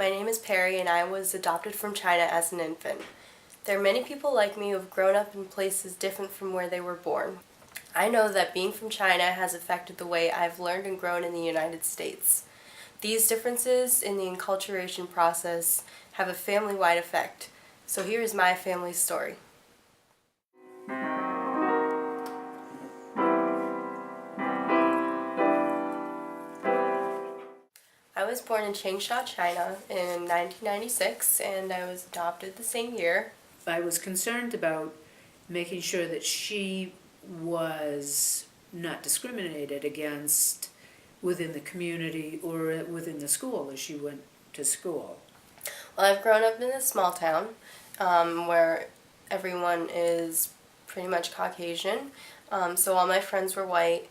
My name is Perry and I was adopted from China as an infant. There are many people like me who have grown up in places different from where they were born. I know that being from China has affected the way I've learned and grown in the United States. These differences in the enculturation process have a family-wide effect. So here is my family's story. I was born in Changsha, China in 1996 and I was adopted the same year. I was concerned about making sure that she was not discriminated against within the community or within the school as she went to school. Well, I've grown up in a small town where everyone is pretty much Caucasian, so all my friends were white.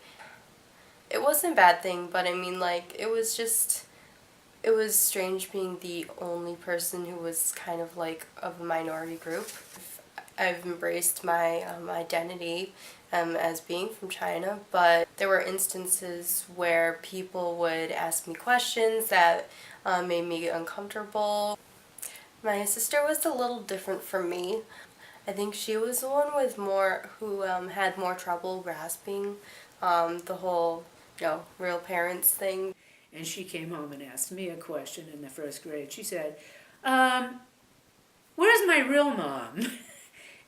It wasn't a bad thing, but I mean, like, it was strange being the only person who was kind of like of a minority group. I've embraced my identity as being from China, but there were instances where people would ask me questions that made me uncomfortable. My sister was a little different from me. I think she was the one with who had more trouble grasping the whole, real parents thing. And she came home and asked me a question in the first grade. She said, where's my real mom?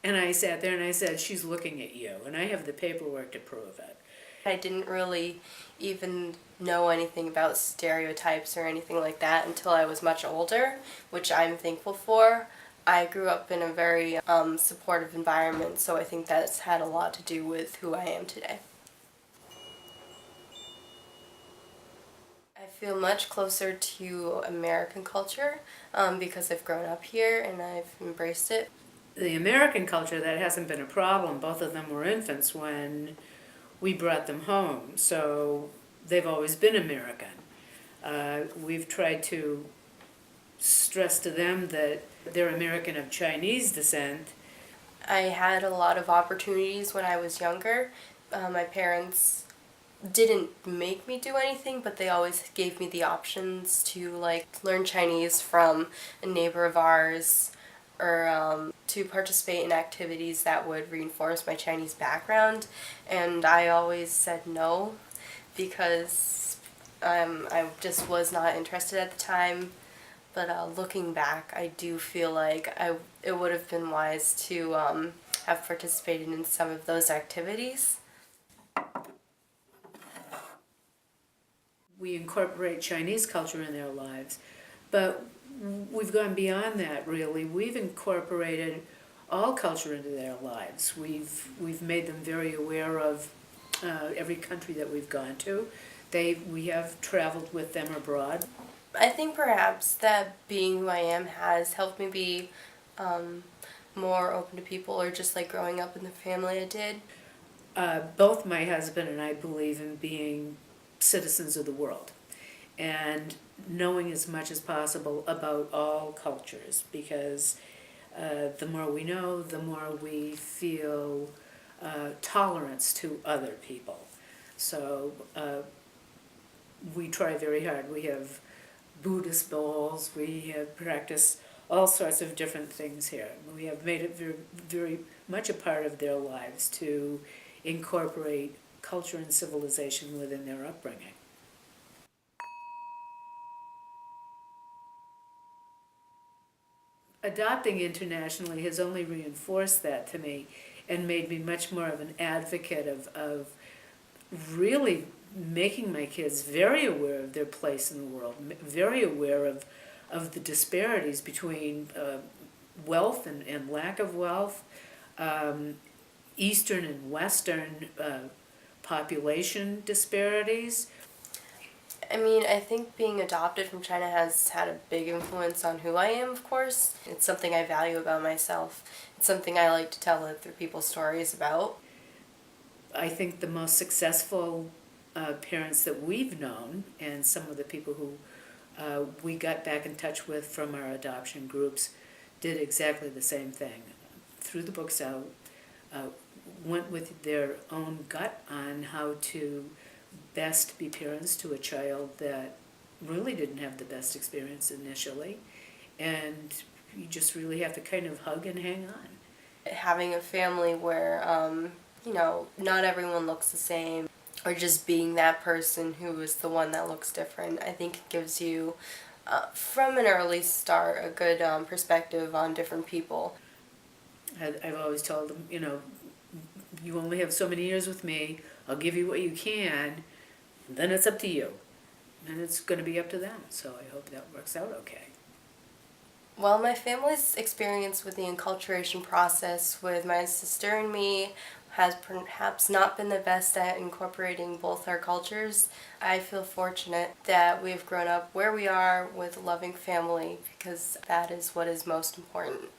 And I sat there and I said, she's looking at you, and I have the paperwork to prove it. I didn't really even know anything about stereotypes or anything like that until I was much older, which I'm thankful for. I grew up in a very supportive environment, so I think that's had a lot to do with who I am today. I feel much closer to American culture because I've grown up here and I've embraced it. The American culture, that hasn't been a problem. Both of them were infants when we brought them home, so they've always been American. We've tried to stress to them that they're American of Chinese descent. I had a lot of opportunities when I was younger. My parents didn't make me do anything, but they always gave me the options to learn Chinese from a neighbor of ours, or to participate in activities that would reinforce my Chinese background, and I always said no because I just was not interested at the time. But looking back, I do feel like it would have been wise to have participated in some of those activities. We incorporate Chinese culture in their lives, but we've gone beyond that, really. We've incorporated all culture into their lives. We've made them very aware of every country that we've gone to. We have traveled with them abroad. I think perhaps that being who I am has helped me be more open to people, or just like growing up in the family I did. Both my husband and I believe in being citizens of the world and knowing as much as possible about all cultures, because the more we know, the more we feel tolerance to other people. So we try very hard. We have Buddhist bowls, we have practiced all sorts of different things here. We have made it very, very much a part of their lives to incorporate culture and civilization within their upbringing. Adopting internationally has only reinforced that to me and made me much more of an advocate of really making my kids very aware of their place in the world, very aware of the disparities between wealth and lack of wealth, Eastern and Western population disparities. I mean, I think being adopted from China has had a big influence on who I am, of course. It's something I value about myself. It's something I like to tell other people's stories about. I think the most successful parents that we've known, and some of the people who we got back in touch with from our adoption groups, did exactly the same thing. Threw the books out, went with their own gut on how to best be parents to a child that really didn't have the best experience initially, and you just really have to kind of hug and hang on. Having a family where, not everyone looks the same, or just being that person who is the one that looks different, I think it gives you, from an early start, a good perspective on different people. I've always told them, you only have so many years with me, I'll give you what you can, then it's up to you. And it's going to be up to them, so I hope that works out okay. Well, my family's experience with the enculturation process with my sister and me has perhaps not been the best at incorporating both our cultures. I feel fortunate that we've grown up where we are with a loving family because that is what is most important.